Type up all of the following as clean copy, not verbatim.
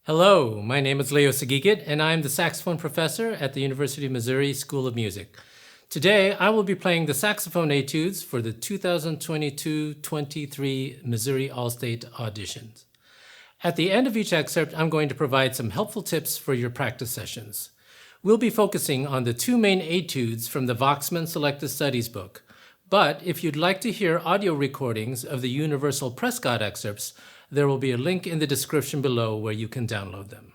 Hello, my name is Leo Saguiguit, and I'm the saxophone professor at the University of Missouri School of Music. Today, I will be playing the saxophone etudes for the 2022-23 Missouri All-State auditions. At the end of each excerpt, I'm going to provide some helpful tips for your practice sessions. We'll be focusing on the two main etudes from the Voxman Selected Studies book. But if you'd like to hear audio recordings of the Universal Prescott excerpts, there will be a link in the description below where you can download them.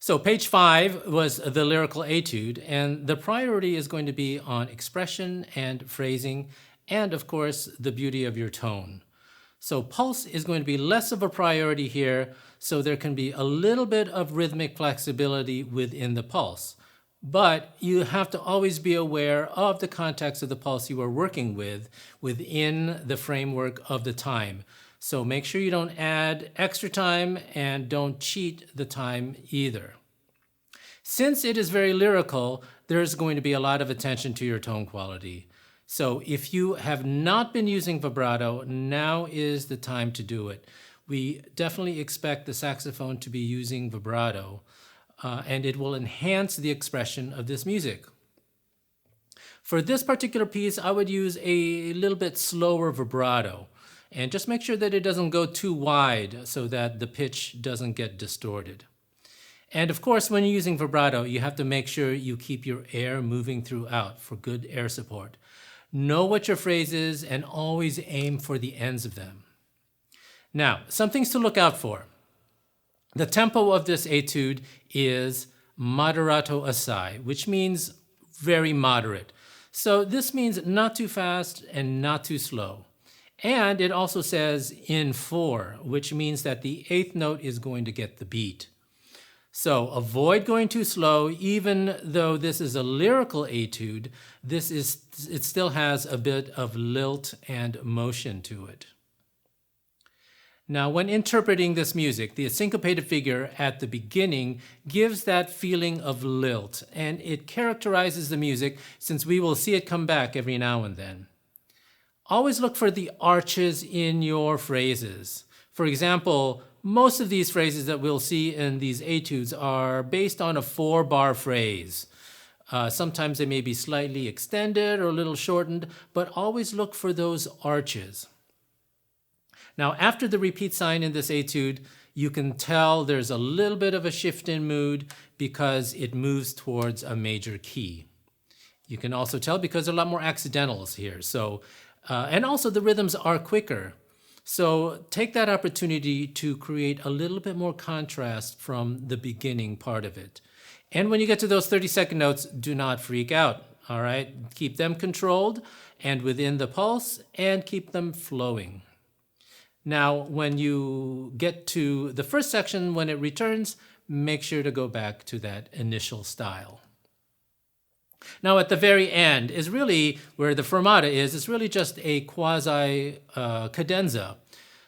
So page 5 was the lyrical etude, and the priority is going to be on expression and phrasing, and of course, the beauty of your tone. So pulse is going to be less of a priority here, so there can be a little bit of rhythmic flexibility within the pulse. But you have to always be aware of the context of the pulse you are working with within the framework of the time. So make sure you don't add extra time and don't cheat the time either. Since it is very lyrical, there's going to be a lot of attention to your tone quality. So if you have not been using vibrato, now is the time to do it. We definitely expect the saxophone to be using vibrato, and it will enhance the expression of this music. For this particular piece, I would use a little bit slower vibrato. And just make sure that it doesn't go too wide so that the pitch doesn't get distorted. And of course, when you're using vibrato, you have to make sure you keep your air moving throughout for good air support. Know what your phrase is and always aim for the ends of them. Now, some things to look out for. The tempo of this etude is moderato assai, which means very moderate. So this means not too fast and not too slow. And it also says in 4, which means that the 8th note is going to get the beat. So avoid going too slow. Even though this is a lyrical etude, it still has a bit of lilt and motion to it. Now, when interpreting this music, the syncopated figure at the beginning gives that feeling of lilt, and it characterizes the music since we will see it come back every now and then. always look for the arches in your phrases. For example, most of these phrases that we'll see in these etudes are based on a 4-bar phrase. Sometimes they may be slightly extended or a little shortened, but always look for those arches. Now, after the repeat sign in this etude, you can tell there's a little bit of a shift in mood because it moves towards a major key. You can also tell because there are a lot more accidentals here. And also the rhythms are quicker. So take that opportunity to create a little bit more contrast from the beginning part of it. And when you get to those 30-second notes, do not freak out, all right? Keep them controlled and within the pulse and keep them flowing. Now, when you get to the first section, when it returns, make sure to go back to that initial style. Now, at the very end is really where the fermata is. It's really just a quasi-cadenza.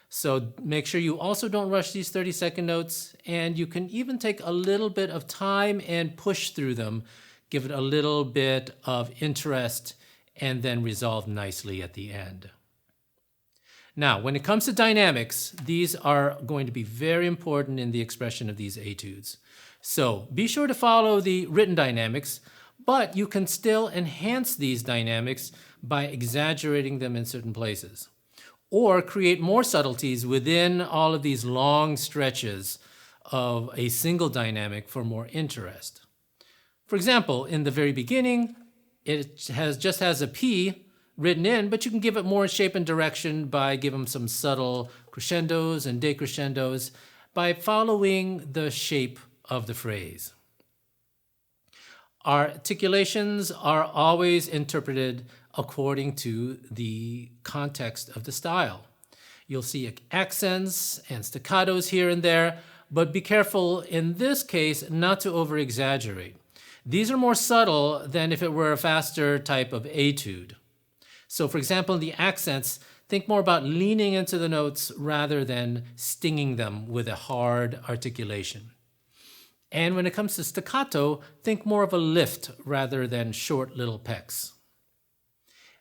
So make sure you also don't rush these 30-second notes, and you can even take a little bit of time and push through them, give it a little bit of interest, and then resolve nicely at the end. Now, when it comes to dynamics, these are going to be very important in the expression of these etudes. So be sure to follow the written dynamics, but you can still enhance these dynamics by exaggerating them in certain places, or create more subtleties within all of these long stretches of a single dynamic for more interest. For example, in the very beginning, it just has a P written in, but you can give it more shape and direction by giving some subtle crescendos and decrescendos by following the shape of the phrase. Articulations are always interpreted according to the context of the style. You'll see accents and staccatos here and there, but be careful in this case not to over-exaggerate. These are more subtle than if it were a faster type of etude. So for example, in the accents, think more about leaning into the notes rather than stinging them with a hard articulation. And when it comes to staccato, think more of a lift rather than short little pecks.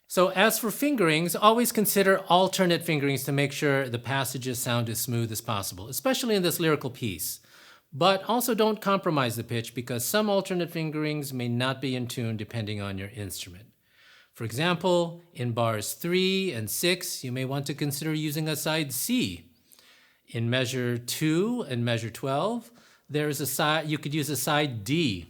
So as for fingerings, always consider alternate fingerings to make sure the passages sound as smooth as possible, especially in this lyrical piece. But also don't compromise the pitch because some alternate fingerings may not be in tune depending on your instrument. For example, in bars 3 and 6, you may want to consider using a side C. In measure 2 and measure 12, there's a side, you could use a side D.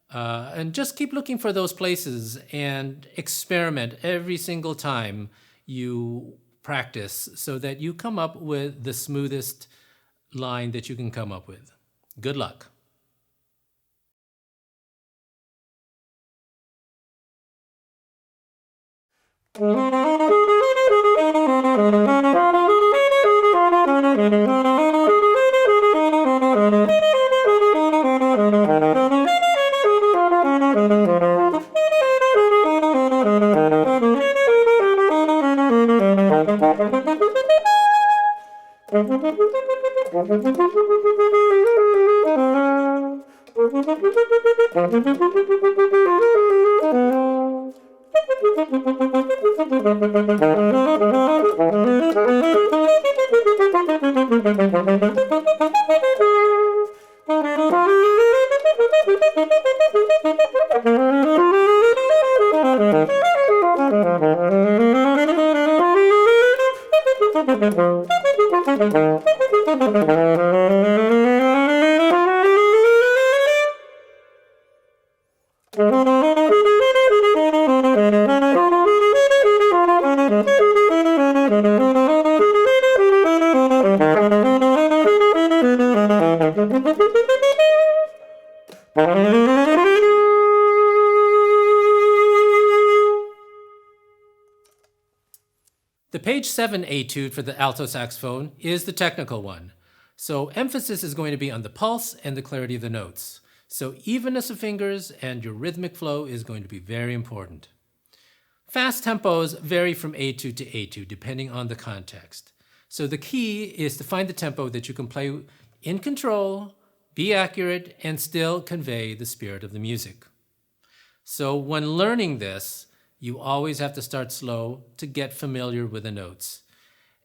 And just keep looking for those places and experiment every single time you practice so that you come up with the smoothest line that you can come up with. Good luck. The page 7 etude for the alto saxophone is the technical one. So emphasis is going to be on the pulse and the clarity of the notes. So evenness of fingers and your rhythmic flow is going to be very important. Fast tempos vary from etude to etude depending on the context. So the key is to find the tempo that you can play in control, be accurate, and still convey the spirit of the music. So when learning this, You always have to start slow to get familiar with the notes.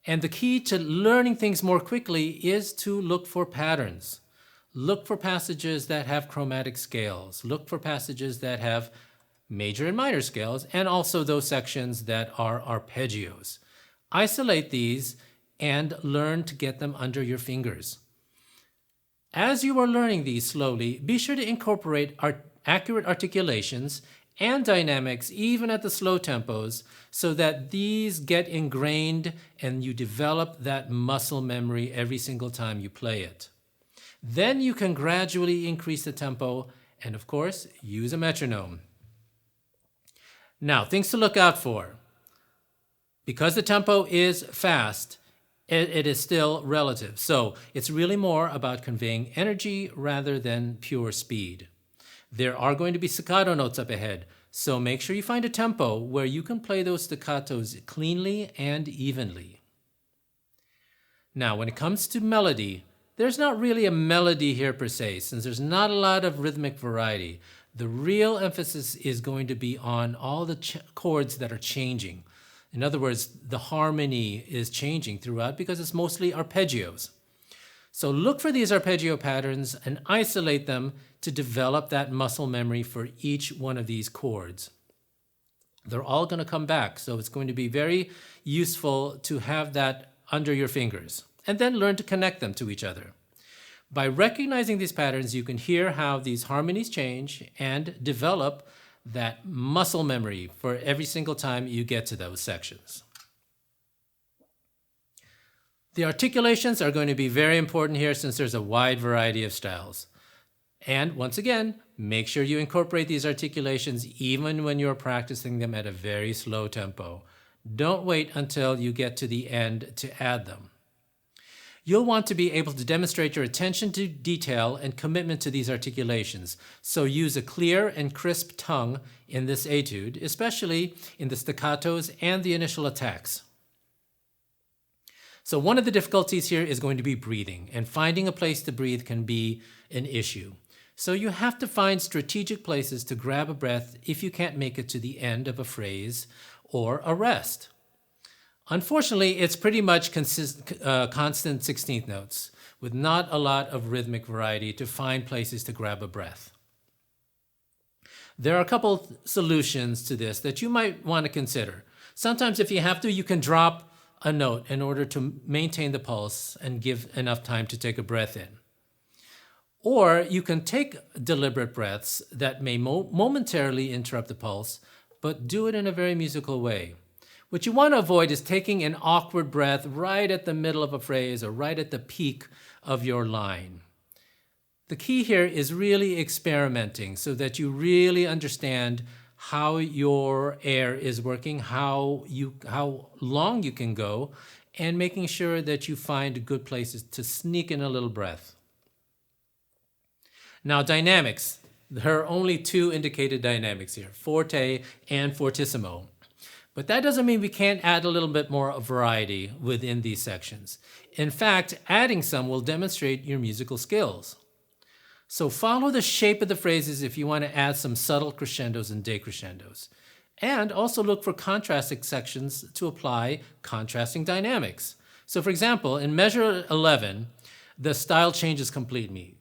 And the key to learning things more quickly is to look for patterns. Look for passages that have chromatic scales. Look for passages that have major and minor scales, and also those sections that are arpeggios. Isolate these and learn to get them under your fingers. As you are learning these slowly, be sure to incorporate accurate articulations and dynamics even at the slow tempos so that these get ingrained and you develop that muscle memory every single time you play it. Then you can gradually increase the tempo and, of course, use a metronome. Now, things to look out for. Because the tempo is fast, it is still relative. So it's really more about conveying energy rather than pure speed. There are going to be staccato notes up ahead, so make sure you find a tempo where you can play those staccatos cleanly and evenly. Now, when it comes to melody, there's not really a melody here per se, since there's not a lot of rhythmic variety. The real emphasis is going to be on all the chords that are changing. In other words, the harmony is changing throughout because it's mostly arpeggios. So look for these arpeggio patterns and isolate them to develop that muscle memory for each one of these chords. They're all going to come back, so it's going to be very useful to have that under your fingers, and then learn to connect them to each other. By recognizing these patterns, you can hear how these harmonies change and develop that muscle memory for every single time you get to those sections. The articulations are going to be very important here since there's a wide variety of styles. And once again, make sure you incorporate these articulations even when you're practicing them at a very slow tempo. Don't wait until you get to the end to add them. You'll want to be able to demonstrate your attention to detail and commitment to these articulations, so use a clear and crisp tongue in this etude, especially in the staccatos and the initial attacks. So one of the difficulties here is going to be breathing, and finding a place to breathe can be an issue. So you have to find strategic places to grab a breath if you can't make it to the end of a phrase or a rest. Unfortunately, it's pretty much constant 16th notes, with not a lot of rhythmic variety to find places to grab a breath. There are a couple solutions to this that you might want to consider. Sometimes if you have to, you can drop a note in order to maintain the pulse and give enough time to take a breath in. Or you can take deliberate breaths that may momentarily interrupt the pulse, but do it in a very musical way. What you want to avoid is taking an awkward breath right at the middle of a phrase or right at the peak of your line. The key here is really experimenting so that you really understand how your air is working, how long you can go, and making sure that you find good places to sneak in a little breath. Now, dynamics. There are only two indicated dynamics here, forte and fortissimo. But that doesn't mean we can't add a little bit more variety within these sections. In fact, adding some will demonstrate your musical skills. So follow the shape of the phrases if you want to add some subtle crescendos and decrescendos. And also look for contrasting sections to apply contrasting dynamics. So for example, in measure 11, the style changes completely.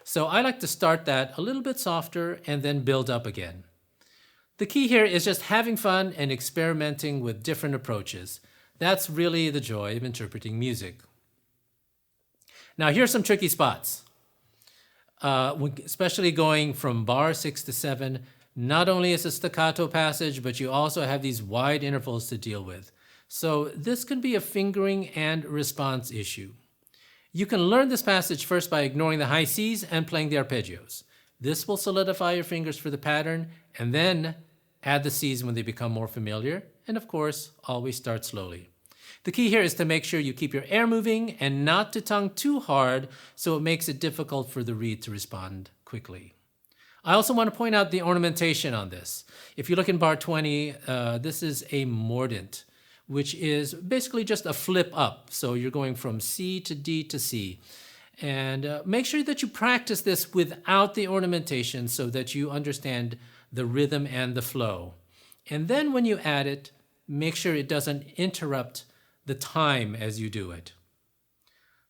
So I like to start that a little bit softer and then build up again. The key here is just having fun and experimenting with different approaches. That's really the joy of interpreting music. Now, here's some tricky spots. Especially going from bar 6 to 7, not only is a staccato passage, but you also have these wide intervals to deal with. So this can be a fingering and response issue. You can learn this passage first by ignoring the high Cs and playing the arpeggios. This will solidify your fingers for the pattern, and then add the Cs when they become more familiar, and of course, always start slowly. The key here is to make sure you keep your air moving and not to tongue too hard so it makes it difficult for the reed to respond quickly. I also want to point out the ornamentation on this. If you look in bar 20, this is a mordent, which is basically just a flip up. So you're going from C to D to C. And make sure that you practice this without the ornamentation so that you understand the rhythm and the flow. And then when you add it, make sure it doesn't interrupt the time as you do it.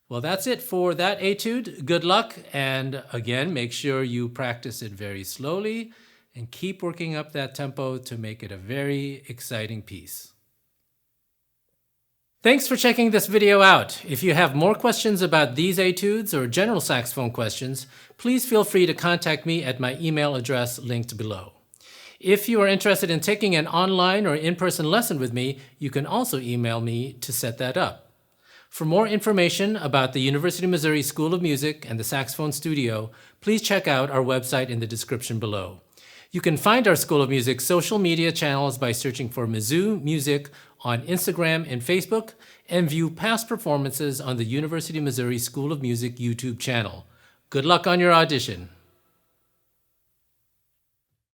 Well, that's it for that etude. Good luck. And again, make sure you practice it very slowly and keep working up that tempo to make it a very exciting piece. Thanks for checking this video out. If you have more questions about these etudes or general saxophone questions, please feel free to contact me at my email address linked below. If you are interested in taking an online or in-person lesson with me, you can also email me to set that up. For more information about the University of Missouri School of Music and the Saxophone Studio, please check out our website in the description below. You can find our School of Music social media channels by searching for Mizzou Music on Instagram and Facebook, and view past performances on the University of Missouri School of Music YouTube channel. Good luck on your audition.